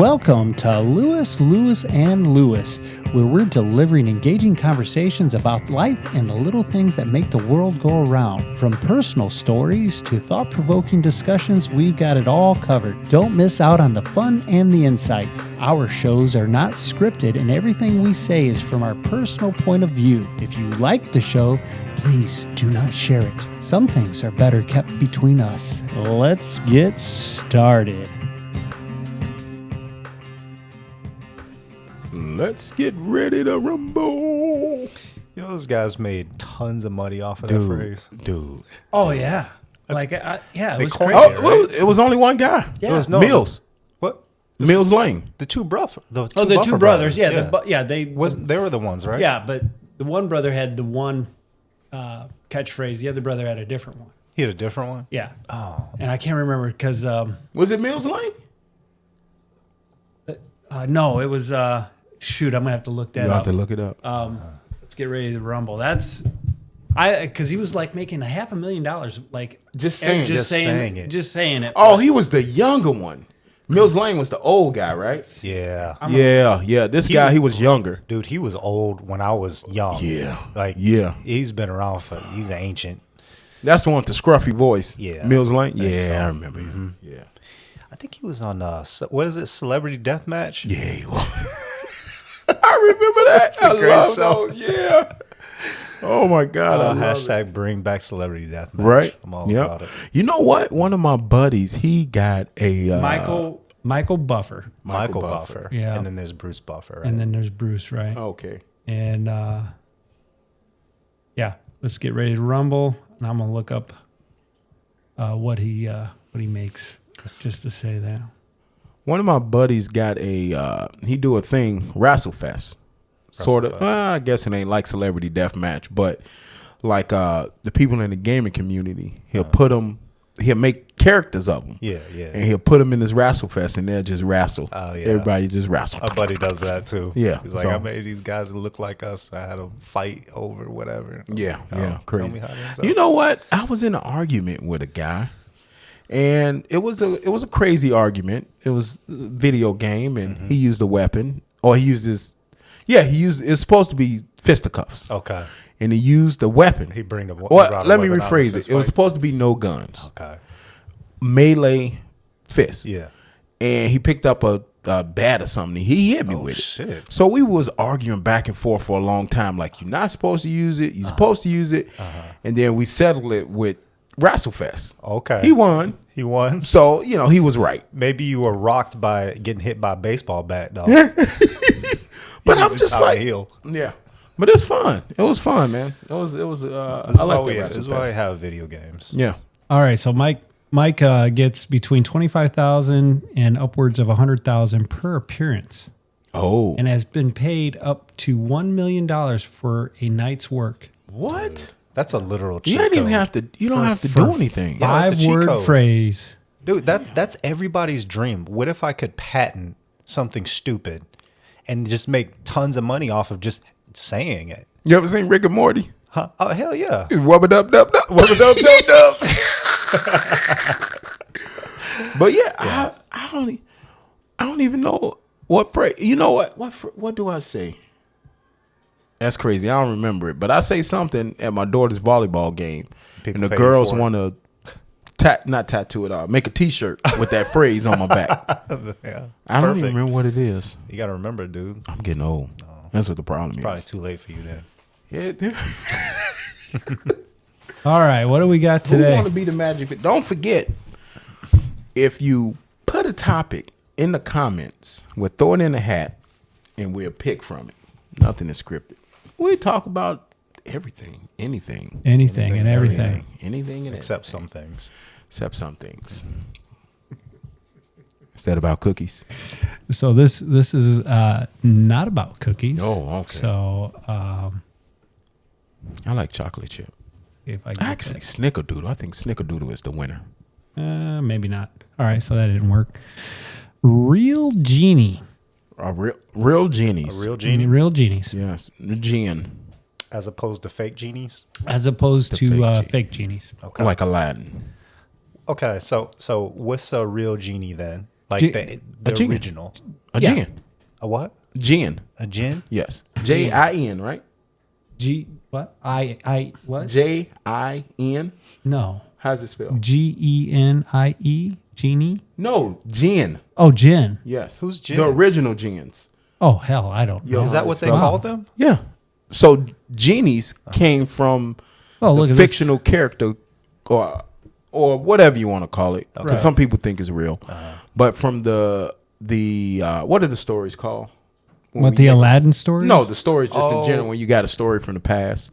Welcome to Lewis, and Lewis, where we're delivering engaging conversations about life and the little things that make the world go around. From personal stories to thought-provoking discussions, we've got it all covered. Don't miss out on the fun and the insights. Our shows are not scripted, and everything we say is from our personal point of view. If you like the show, please do not share it. Some things are better kept between us. Let's get started. Let's get ready to rumble. You know, those guys made tons of money off of that phrase. Dude. Oh, yeah. It was crazy. Oh, well, it was only one guy. Yeah. It was Mills. What? Mills Lane. The two brothers. The two brothers. They were the ones, right? Yeah, but the one brother had the one catchphrase. The other brother had a different one. He had a different one? Yeah. Oh. And I can't remember because... was it Mills Lane? No, it was... shoot, I'm going to have to look that up. You have to look it up. Let's get ready to rumble. Because he was like making $500,000, like Just saying it. Just saying it. Oh, he was the younger one. Mills Lane was the old guy, right? Yeah. Yeah. This guy, he was younger. Dude, he was old when I was young. Yeah. He's been around he's an ancient. That's the one with the scruffy voice. Yeah. Mills Lane? Yeah, Yeah, I remember him. Yeah. I think he was on, what is it, Celebrity Deathmatch? Yeah, he was. I remember that. I love those. Yeah. Oh my God. I love #, bring back Celebrity Deathmatch. Right. I'm all about it. You know what? One of my buddies, he got a Michael Buffer. Michael Buffer. Yeah. And then there's Bruce Buffer. Right? And then there's Bruce, right? Okay. And let's get ready to rumble. And I'm gonna look up what he makes, just to say that. One of my buddies got he do a thing, WrestleFest. Sort of. I guess it ain't like Celebrity Deathmatch, but like the people in the gaming community, he'll make characters of them. Yeah. And he'll put them in this WrestleFest and they'll just wrestle. Oh, yeah. Everybody just wrestle. My buddy does that too. Yeah. He's like, I made these guys that look like us. I had them fight over whatever. Yeah. Crazy. Tell me how to You know what? I was in an argument with a guy. And it was a crazy argument. It was a video game, and he used a weapon, or he used this. Yeah, it's supposed to be fisticuffs. Okay. And he used a weapon. He bring the. Well, let me rephrase it. It was supposed to be no guns. Okay. Melee fist. Yeah. And he picked up a bat or something. He hit me with it. Shit. So we was arguing back and forth for a long time. Like, you're not supposed to use it. You're supposed to use it. And then we settled it with WrestleFest. Okay. He won. So, he was right. Maybe you were rocked by getting hit by a baseball bat, though. But I'm just like, heel. Yeah. But it's fun. It was fun, man. It was. I like that. This is why I have video games. Yeah. All right, so Mike gets between $25,000 and upwards of $100,000 per appearance. Oh. And has been paid up to $1 million for a night's work. What? Dude, that's a literal cheat You don't even code. have to. You don't have to do anything. Yeah, that's a cheat 5-word code. phrase. Dude, that's everybody's dream. What if I could patent something stupid and just make tons of money off of just saying it? You ever seen Rick and Morty? Huh? Oh, hell yeah. Wubba dub dub dub. Wubba dub dub dub. But yeah, I don't even know what phrase. You know what? What do I say? That's crazy. I don't remember it, but I say something at my daughter's volleyball game, People and the pay you girls for it. want to not tattoo it off, make a T-shirt with that phrase on my back. Yeah, I don't even remember what it is. You got to remember, dude. I'm getting old. That's what the problem is. Probably too late for you then. Yeah, dude. All right, what do we got Who today? want to be the magic? Don't forget, if you put a topic in the comments, we'll throw it in a hat, and we'll pick from it. Nothing is scripted. We talk about everything, anything and everything. anything and Except everything. some things. Except some things. Is that about cookies? So this is not about cookies. Oh, okay. So I like chocolate chip. if I get Actually, Snickerdoodle. I think Snickerdoodle is the winner. maybe not. All right, so that didn't work. Real Genie. Real genies. A real genie? Real genies. Yes, Jinn. As opposed to fake genies? As opposed to fake fake genies. Okay. Like Aladdin. Okay, so what's a real genie then? Like the Jinn. original. A Yeah. Jinn. A what? Jinn. A Jinn? Yes. Jin, right? What? What? Jin. No. How's it spelled? Genie? Genie? No, Jinn. Oh, Jinn. Yes. Who's Jinn? The original Jinns. Oh, hell, I don't know. Is that what they Wow. called them? Yeah. So Genies came from Oh, look the at fictional character or whatever you want to call it. Because Right. some people think it's real. But from the what are the stories called? When What, we the get- Aladdin stories? No, the stories just Oh. in general when you got a story from the past.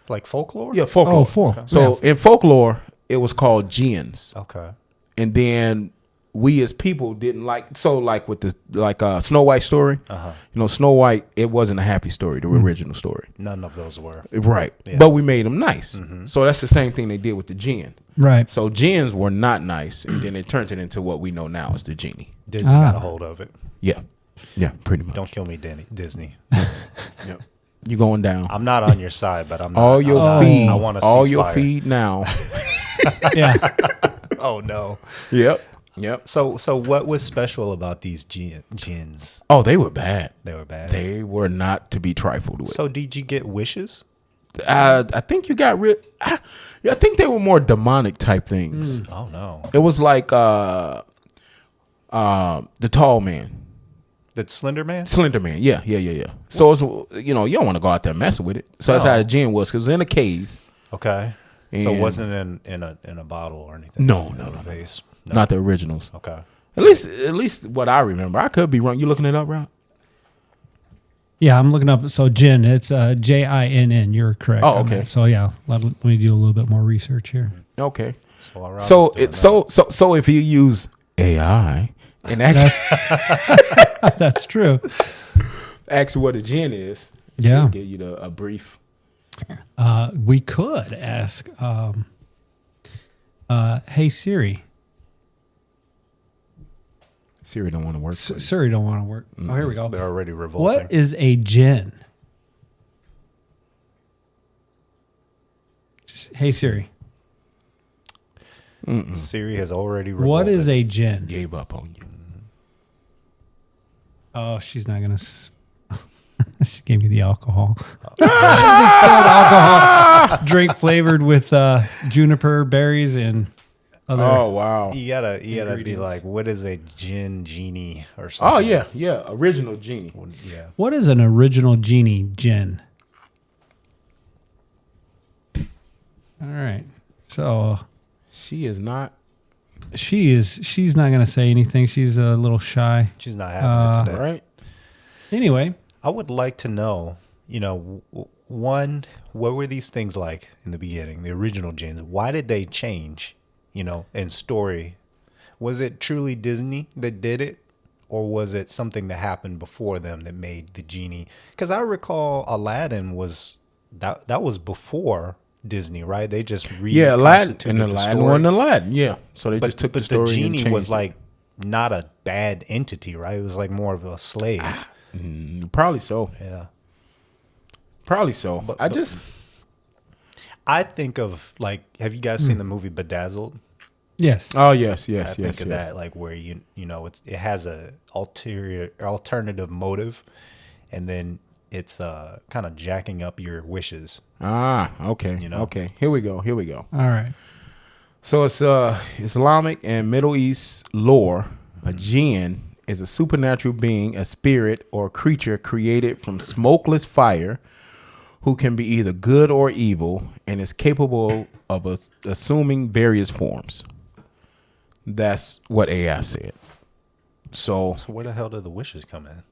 Like folklore? Yeah, folklore. Oh, folk. So in folklore, it was called jinns. Okay. And then we as people didn't like, so like with the Snow White story, you know, Snow White, it wasn't a happy story, the original story. None of those were. Right. Yeah. But we made them nice. So that's the same thing they did with the jinn. Right. So jinns were not nice, and then it turned it into what we know now as the genie. Disney got a hold of it. Yeah. Yeah, pretty much. Don't kill me, Disney. Yep. You going down. I'm not on your side, but I'm not. all your I'm not- feed. I want to all your feed now. Yeah. Oh no. Yep. Yep. So what was special about these jinns? Oh, they were bad. They were bad. They were not to be trifled with. So did you get wishes? I think you got rid. I think they were more demonic type things. Oh no. It was like the tall man, The Slender Man? Slender Man. Yeah. So it's, you know, you don't want to go out there messing with it. So that's No. how the jinn was, because it was in a cave. Okay. So it And- wasn't in a bottle or anything. No, In no, a no, no. vase. No. Not the originals. Okay. At least what I remember. I could be wrong. You looking it up, Rob? Yeah, I'm looking up. So Jinn, it's Jinn. You're correct. Oh, on okay. that. So yeah, let me do a little bit more research here. Okay. So, while Rob So is doing it's so if you use AI and actually That's true. ask what a jinn is, Yeah. it'll give you a brief. We could ask, hey Siri. Siri don't want to work. for you. Siri don't want to work. Oh, here we go. they're already revolting. What is a Jinn? Hey Siri. Siri has already revolted. What is a Jinn? Gave up on you. Oh, she's not gonna. She gave me the alcohol. Distilled alcohol drink flavored with juniper berries and other. Oh wow. You gotta be Ingredients. like, what is a genie or something? Oh yeah. Original genie. Yeah. What is an original genie Jinn? All right. So She is not. she's not gonna say anything. She's a little shy. She's not having it today. Right. Anyway, I would like to know, one, what were these things like in the beginning, the original jinns? Why did they change, in story? Was it truly Disney that did it? Or was it something that happened before them that made the genie? Because I recall Aladdin was, that was before Disney, right? They just Yeah, Aladdin reconstituted and the Aladdin story. wasn't Aladdin. Yeah. So they just took the But story the and genie changed was it. like not a bad entity, right? It was like more of a slave. Probably so. Yeah. Probably so. But- I think of have you guys seen the movie Bedazzled? yes. Oh yes. I think of that like where it has a alternative motive, and then it's kind of jacking up your wishes. Ah, okay. You know? Okay. Here we go. All right. So it's Islamic and Middle East lore. A jinn is a supernatural being, a spirit or creature created from smokeless fire, who can be either good or evil, and is capable of assuming various forms. That's what AI said. So So where the hell did the wishes come in?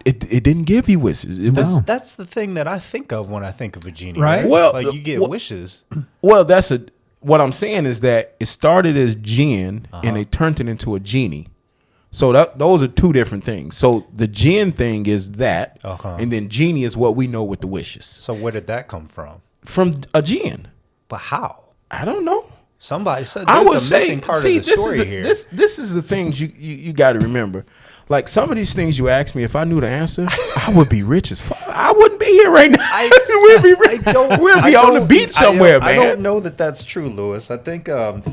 it didn't give you wishes. It was That's the thing that I think of when I think of a genie. Right. Well, like you get well- wishes. well. What I'm saying is that it started as jinn and they turned it into a genie. So those are two different things. So the jinn thing is that, and then genie is what we know with the wishes So where did that come from? from a jinn. But how? I don't know. Somebody said I there's would a say, missing part see, of the this story is here. this is the things you got to remember. Like some of these things you ask me, if I knew the answer, I would be rich as fuck. I wouldn't be here right now. We'll be on the beach somewhere, man. I don't know that that's true, Lewis. I think, I'm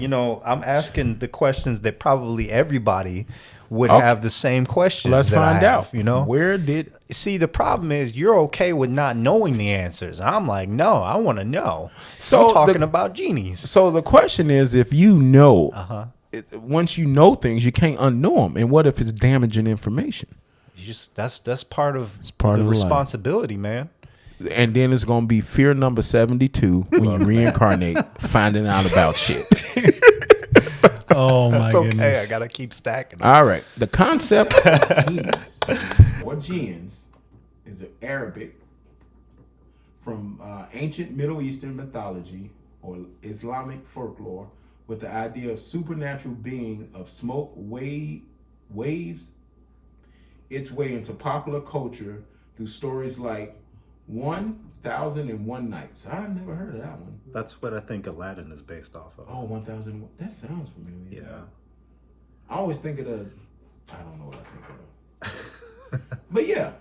asking the questions that probably everybody would have the same questions. Let's find out. Where did see the problem is you're okay with not knowing the answers, and I'm like, no, I want to know. So I'm talking about genies. So the question is, if you know, once you know things, you can't unknow them. And what if it's damaging information? That's part of the responsibility, man. And then it's gonna be fear number 72 when you reincarnate, finding out about shit. Oh my goodness! Okay, I gotta keep stacking. All right, the concept of genies or jinns is Arabic from ancient Middle Eastern mythology or Islamic folklore, with the idea of supernatural being of smoke waves its way into popular culture through stories like 1001 Nights. I've never heard of that one. That's what I think Aladdin is based off of. Oh, 1001. That sounds familiar. Yeah. I always think of I don't know what I think of. But yeah.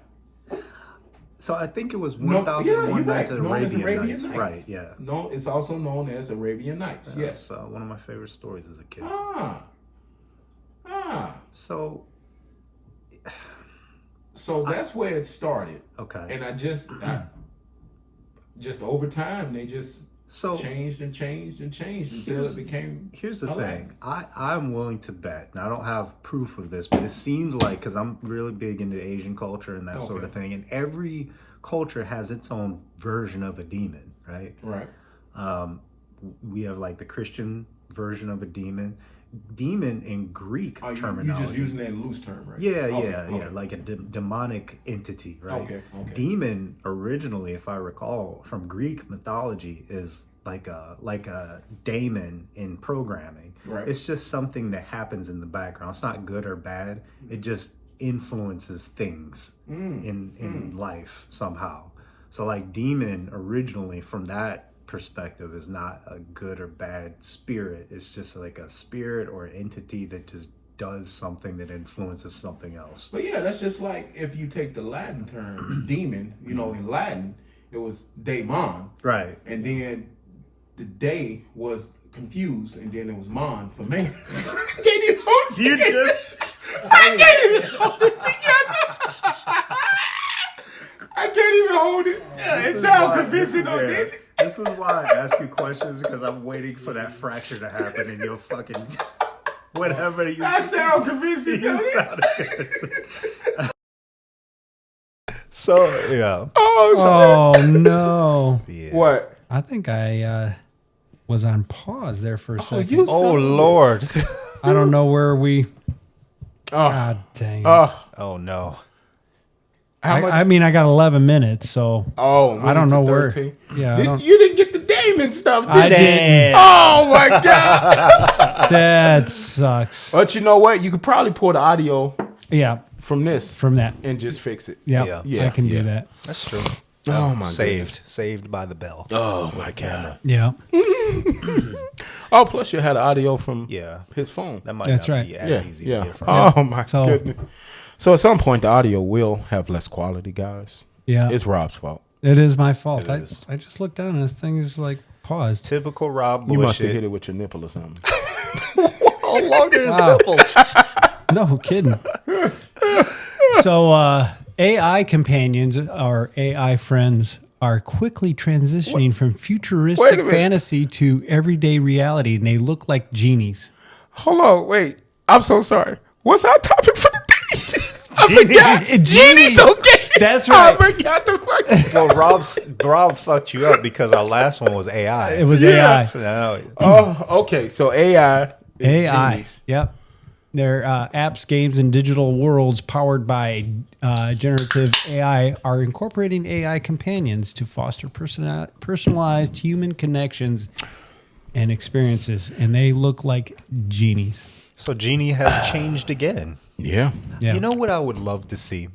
So I think it was 1001 Nights of Arabian Nights. Right, yeah. No, it's also known as Arabian Nights. Yes. One of my favorite stories as a kid. So that's where it started. Okay. And I just over time they just changed until it became. Here's the thing. I'm willing to bet, and I don't have proof of this, but it seems like, because I'm really big into Asian culture and that sort of thing, and every culture has its own version of a demon, right? Right. We have like the Christian version of a demon. Demon in Greek terminology. You're just using that in loose term, right? Yeah, like a demonic entity, right? Okay. Demon originally, if I recall, from Greek mythology is like a daemon in programming. Right. It's just something that happens in the background. It's not good or bad. It just influences things in life somehow. So like demon originally from that perspective is not a good or bad spirit. It's just like a spirit or an entity that just does something that influences something else. But yeah, that's just like if you take the Latin term demon, in Latin it was daemon, right? And then the day was confused, and then it was mon for man. I can't even hold it. I can't even hold it together. I can't even hold it. It sounds convincing, though, didn't it? This is why I ask you questions, because I'm waiting for that fracture to happen in your fucking whatever you. That sound convincing. So yeah. Oh no. Yeah. What? I think I was on pause there for a second. Oh Lord. I don't know where we. God dang. Oh no. I mean, I got 11 minutes, so I don't know where. Yeah, you didn't get the Damon stuff, did you? I didn't. Oh my God. That sucks. But you know what? You could probably pull the audio. Yeah. From that, and just fix it. Yeah. I can do that. That's true. Oh my! Saved by the bell. Oh my camera. Yeah. Plus you had audio from his phone. That might That's not right. be as easy to hear from. Oh my goodness. So at some point the audio will have less quality, guys. Yeah. It's Rob's fault. It is my fault. It is. I just looked down and this thing is like paused. Typical Rob bullshit. You must have hit it with your nipple or something. How long are his nipples? No kidding. So AI companions or AI friends are quickly transitioning from futuristic fantasy to everyday reality, and they look like genies. Hold on, wait. I'm so sorry. What's our topic for the day? I forgot. Genies. Okay. That's right. I forgot the fucking. Well, Rob fucked you up because our last one was AI. It was AI. Oh, okay. So AI. AI. Genies. Yep. Their apps, games, and digital worlds powered by generative AI are incorporating AI companions to foster personalized human connections and experiences, and they look like genies. So Genie has changed again. Yeah. You know what I would love to see?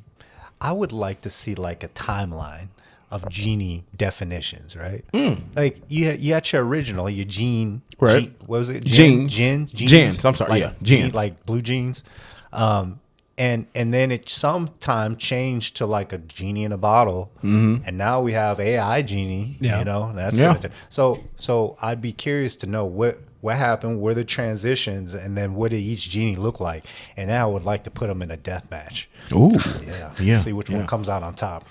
I would like to see like a timeline of genie definitions, right? Like you got your original, your gene, right? What was it? Jeans. Jeans. I'm sorry. Like, yeah, jeans. Like blue jeans. And then it sometime changed to like a genie in a bottle, and now we have AI genie. Yeah. You know, that's Yeah. good. So I'd be curious to know what happened, were the transitions, and then what did each genie look like? And now I would like to put them in a death match. Ooh, Yeah, see which one comes out on top.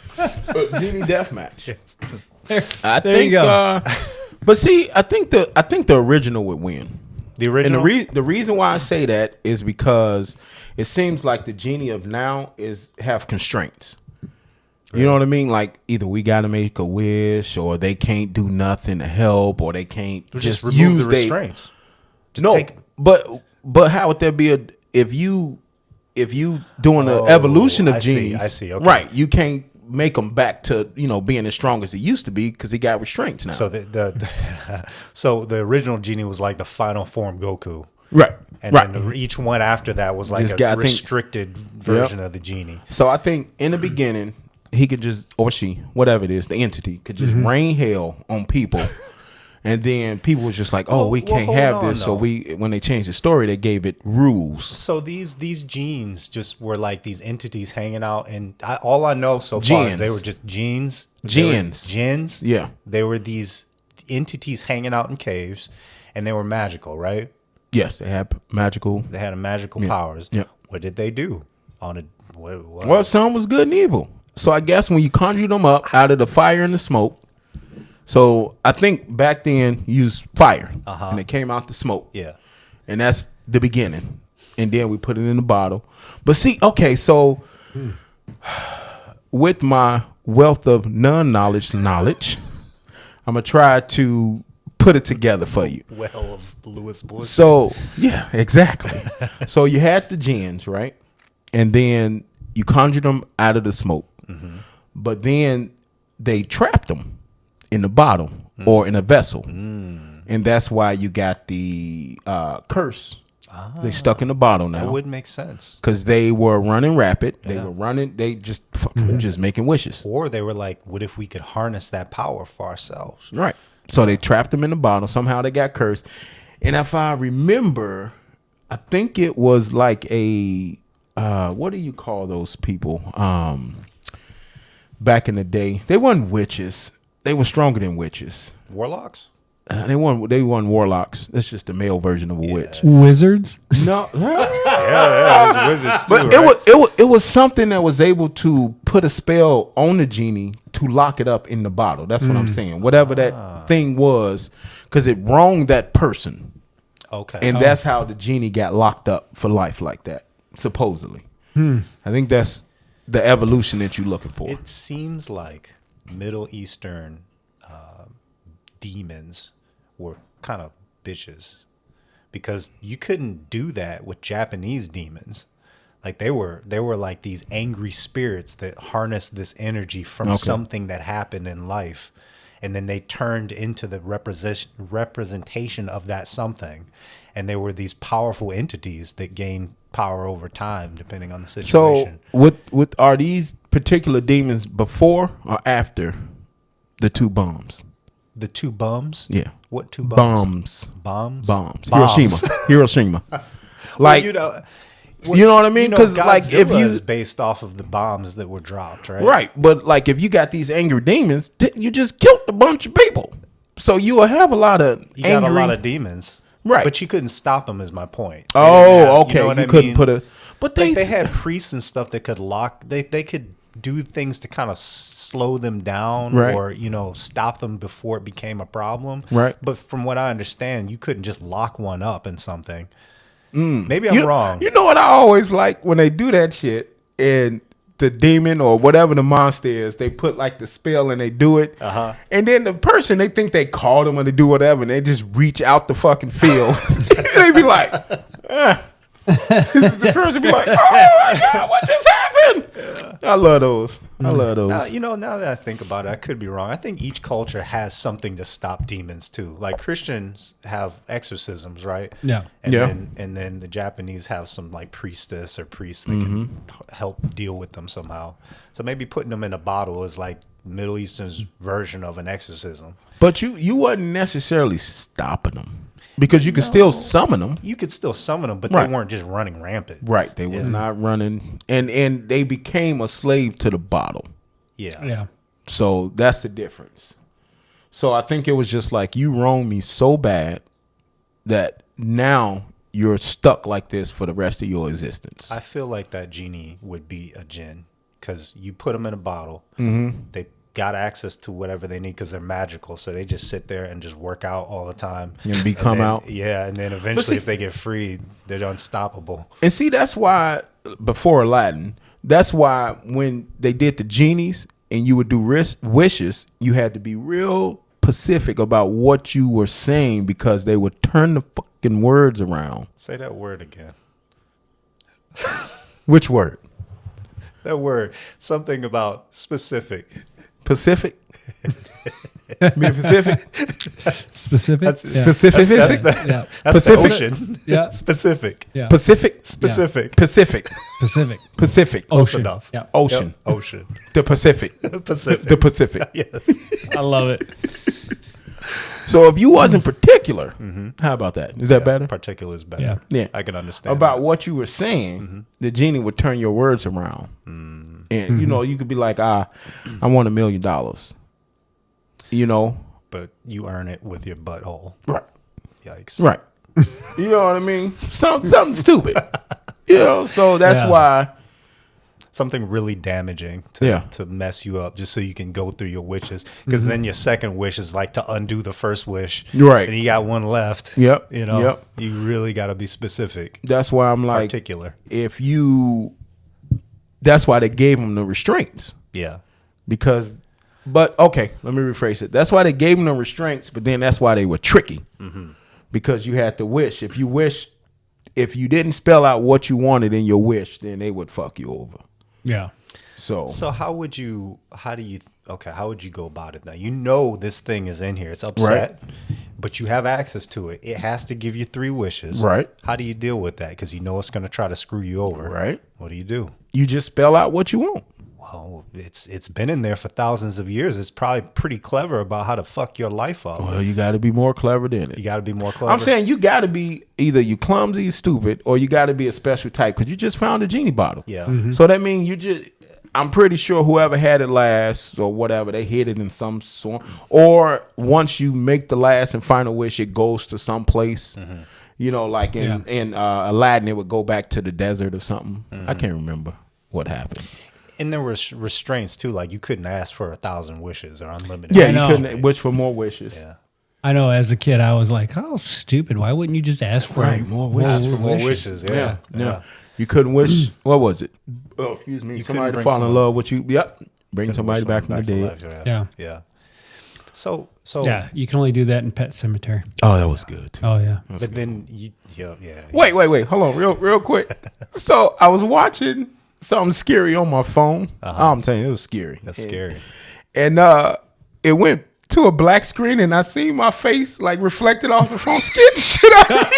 Genie deathmatch. There you go. But see, I think the original would win. The original. And the reason why I say that is because it seems like the genie of now have constraints. You know what I mean? Like either we got to make a wish, or they can't do nothing to help, or they can't just remove use the restraints. But how would there be if you doing the evolution of I genies? see, I see. Okay. Right, you can't make them back to being as strong as it used to be because he got restraints now. So so the original genie was like the final form Goku. Right. And right. then each one after that was like Just a got- I think- restricted version of the genie. So I think in the beginning, he could just, or she, whatever it is, the entity could just rain hell on people. And then people was just like, oh, we can't hold have on, this. So though. when they changed the story, they gave it rules. So these genes just were like these entities hanging out, and all I know so far Jinns. is they were just genes. Jinns. Jinns. Yeah. They were these entities hanging out in caves, and they were magical, right? Yes, they had magical. They had magical powers. Yeah. What did they do on a what? Well, some was good and evil. So I guess when you conjured them up out of the fire and the smoke. So I think back then you used fire, and it came out the smoke. Yeah. And that's the beginning. And then we put it in the bottle. But see, okay, so with my wealth of knowledge, I'm gonna try to put it together for you. Well of Lewis Bush. So yeah, exactly. So you had the jinns, right? And then you conjured them out of the smoke. But then they trapped them in the bottle or in a vessel. And that's why you got the curse. They stuck in the bottle now. That would make sense. Because they were running rapid. They were running. They just just making wishes. Or they were like, what if we could harness that power for ourselves? Right. So they trapped them in the bottle. Somehow they got cursed. And if I remember, I think it was like a what do you call those people? Back in the day, they weren't witches. They were stronger than witches. Warlocks? They weren't warlocks. That's just the male version of a witch. Wizards. No, Yeah, it was wizards too, but it was something that was able to put a spell on the genie to lock it up in the bottle. That's what I'm saying. Whatever that thing was, because it wronged that person, Okay. and that's how the genie got locked up for life like that. Supposedly, I think that's the evolution that you're looking for. It seems like Middle Eastern demons were kind of bitches, because you couldn't do that with Japanese demons. Like they were like these angry spirits that harnessed this energy from something that happened in life, and then they turned into the representation of that something, and they were these powerful entities that gained power over time depending on the situation. So, what are these particular demons before or after the two bombs? The two bums? Yeah. What two bums? Bombs. Bombs? Hiroshima. Like, Well, you know what I mean? Because like if Godzilla you is based off of the bombs that were dropped, right? right, but like if you got these angry demons, you just killed a bunch of people. So you will have a lot of You angry. got a lot of demons, Right. But you couldn't stop them. Is my point. They didn't Oh, have- okay. You, know what I couldn't mean? put a. But Like they had priests and stuff that could lock. They could do things to kind of slow them down, Right. or stop them before it became a problem. Right. But from what I understand, you couldn't just lock one up in something. Maybe I'm wrong. You know what I always like when they do that shit, and the demon or whatever the monster is, they put like the spell and they do it, and then the person, they think they called them or they do whatever, and they just reach out the fucking field. They be like, the person be like, oh my god, what just happened? I love those. I love those. Now that I think about it, I could be wrong. I think each culture has something to stop demons too. Like Christians have exorcisms, right? Yeah. And Yeah. then the Japanese have some like priestess or priest that can help deal with them somehow. So maybe putting them in a bottle is like Middle Eastern's version of an exorcism. But you wasn't necessarily stopping them. Because you could still summon them. You could still summon them, but Right. they weren't just running rampant. Right. They was not running. And they became a slave to the bottle. Yeah. Yeah. So that's the difference. So I think it was just like you wronged me so bad that now you're stuck like this for the rest of your existence. I feel like that genie would be a Jinn because you put them in a bottle. They got access to whatever they need because they're magical. So they just sit there and just work out all the time. And become then, out. Yeah. And then eventually, see- if they get freed, they're unstoppable. And see, that's why before Aladdin, that's why when they did the genies and you would do wishes, you had to be real specific about what you were saying because they would turn the fucking words around. Say that word again. Which word? That word. Something about specific. Pacific? Being Pacific? Specific. That's- Yeah. Specific? That's the, Yeah. that's Pacific? the ocean. Yeah. Specific. Yeah. Pacific? Specific. Pacific. Pacific. Pacific. Close Ocean. enough. Yeah. Ocean. Yep. Ocean. The Pacific. Pacific. The Pacific. Yes. I love it. So if you wasn't particular, how about that? Is that better? Particular is better. Yeah. Yeah. I can understand About that. what you were saying, the genie would turn your words around. And, you know, you could be like, I want $1 million. You know? But you earn it with your butthole. Right. Yikes. Right. You know what I mean? Something stupid. You know? So that's Yeah. why. Something really damaging to mess you up just so you can go through your wishes. Because then your second wish is like to undo the first wish. Right. And you got one left. Yep. You know, Yep. you really got to be specific, That's why I'm like, particular. that's why they gave him the restraints. Yeah. But okay, let me rephrase it. That's why they gave him the restraints, but then that's why they were tricky. Because you had to wish. If you didn't spell out what you wanted in your wish, then they would fuck you over. Yeah. So how would you go about it now? You know this thing is in here. It's upset, but you have access to it. It has to give you 3 wishes. Right. How do you deal with that? Because you know it's going to try to screw you over. Right. What do you do? You just spell out what you want. Well, it's been in there for thousands of years. It's probably pretty clever about how to fuck your life up. Well, you got to be more clever than it. You got to be more clever. I'm saying you got to be either you clumsy, you stupid, or you got to be a special type because you just found a genie bottle. Yeah. So that means I'm pretty sure whoever had it last or whatever, they hid it in some sort. Or once you make the last and final wish, it goes to some place. You know, like in Aladdin, it would go back to the desert or something. I can't remember what happened. And there were restraints too. Like you couldn't ask for 1,000 wishes or unlimited. Yeah, I know. you couldn't wish for more wishes. Yeah. I know. As a kid, I was like, "Oh, stupid! Why wouldn't you just ask for more wishes? Ask for more wishes. Yeah. Yeah. You couldn't wish. What was it? Oh, excuse me. Somebody to couldn't fall bring in love with you. Yep. Bring Couldn't somebody wish back from the someone dead. to life. Yeah. Yeah. So Yeah, you can only do that in Pet Cemetery. Oh, that was good too. Oh yeah. but then yeah. Wait. Hold on, real quick. So I was watching something scary on my phone. I'm telling you, it was scary. That's scary. And it went to a black screen, and I seen my face like reflected off the phone. Scared the shit out of me.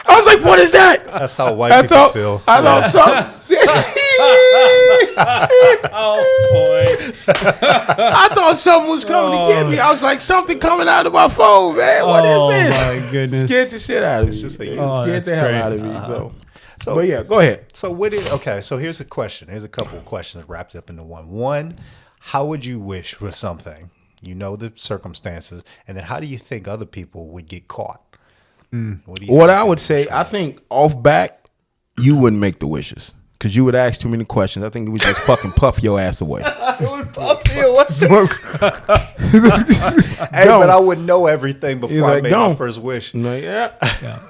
I was like, "What is that?" That's how white people feel. I thought something. Oh boy. I thought something was coming to get me. I was like, something coming out of my phone, man. What is this? Oh my goodness. Scared the shit out of me. just a- It Oh, scared that's the hell great. out of me. So But yeah, go ahead. So so here's a question. Here's a couple of questions wrapped up into one. One, how would you wish for something? You know the circumstances, and then how do you think other people would get caught? What do you What think I would they say, I think off back, you wouldn't make the wishes because you would ask too many questions. I think it would just fucking puff your ass away. Hey, but I would know everything before You're I like, made my don't. first wish. Like,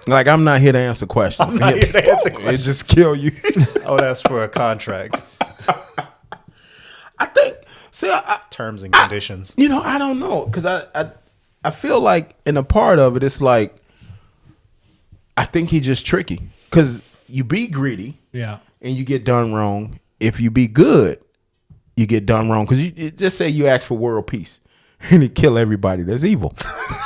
like I'm not here to answer questions. I'm not here to answer It questions. just kill you. I would ask for a contract, I think. See, terms and conditions. you know, I don't know because I feel like in a part of it, it's like I think he's just tricky because you be greedy Yeah. and you get done wrong. If you be good, you get done wrong because you just say you ask for world peace and you kill everybody that's evil.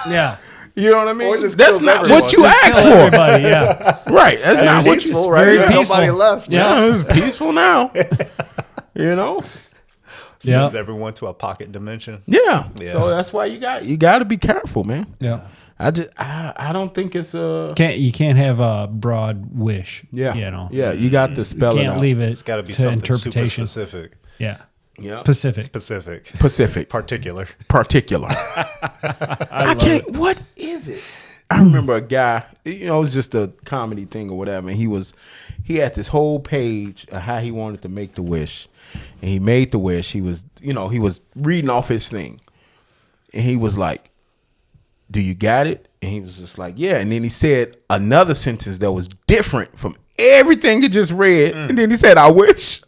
Yeah. You know what I mean? Or just That's kills not everyone. what you Just asked kill for, everybody. Yeah. right? That's not what you. Peaceful, right? very There's peaceful. nobody left. Yeah, it's peaceful now. You know? Yeah. Sends everyone to a pocket dimension. Yeah. Yeah. So that's why you got to be careful, man. Yeah. I don't think it's a. You can't have a broad wish. Yeah. You know. Yeah, you got to spell You it can't out. leave it It's got to be to something super interpretation. specific. Yeah. Yeah. Pacific. Pacific. Particular. Particular. I can't. What is it? I remember a guy. It was just a comedy thing or whatever. And he had this whole page of how he wanted to make the wish, and he made the wish. He was reading off his thing, and he was like, "Do you got it?" And he was just like, "Yeah." And then he said another sentence that was different from everything he just read, and then he said, "I wish."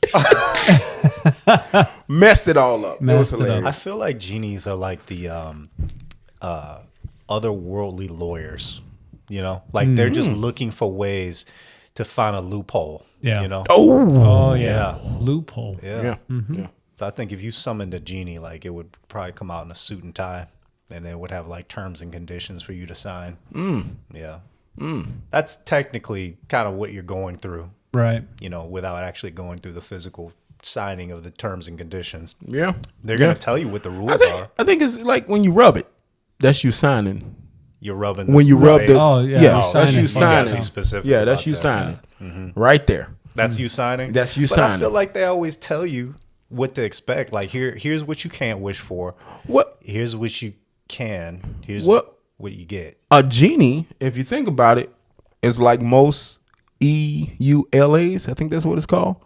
Messed it all up. Messed It was it up. hilarious. I feel like genies are like the otherworldly lawyers. Like they're just looking for ways to find a loophole. Yeah. Oh, Oh yeah. Yeah. Loophole. Yeah. yeah. So I think if you summoned a genie, like it would probably come out in a suit and tie, and it would have like terms and conditions for you to sign. Yeah. That's technically kind of what you're going through, Right. without actually going through the physical signing of the terms and conditions. Yeah. They're going to tell you what the rules are. I think it's like when you rub it, that's you signing. You're rubbing When you rub face. this, Oh, yeah, yeah, you're that's signing. you You gotta signing. be specific Yeah, that's about you that. signing. Right there. That's you signing. That's you but signing. I feel like they always tell you what to expect. Like here's what you can't wish for. What Here's what you can. Here's What- what you get. a genie, if you think about it, is like most EULAs. I think that's what it's called.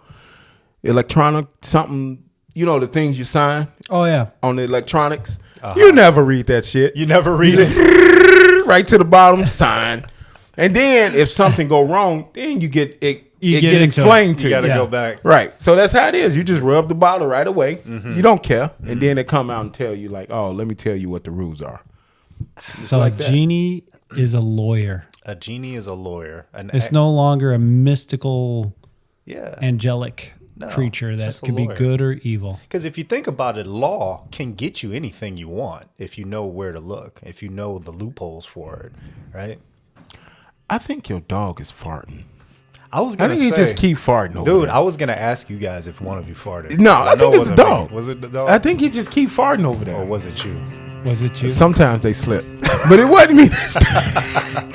Electronic something. The things you sign Oh yeah. on the electronics. You never read that shit. You never read it. Right to the bottom, sign. And then if something go wrong, then you get it. You It get get into explained it. to You got to you. go back. Right. So that's how it is. You just rub the bottle right away. You don't care. And then they come out and tell you like, oh, let me tell you what the rules are. So like a that. genie is a lawyer. A genie is a lawyer. It's no longer a mystical, yeah. angelic No, creature it's that just a could be lawyer. good or evil. Because if you think about it, law can get you anything you want if you know where to look, if you know the loopholes for it, right? I think your dog is farting. I was I gonna think say, he just keep farting over dude. there. I was gonna ask you guys if one of you farted. No, I know think it it's the wasn't me. dog. Was it the dog? I think he just keep farting over there. Or was it you? Was it you? Sometimes they slip. But it wasn't me this time.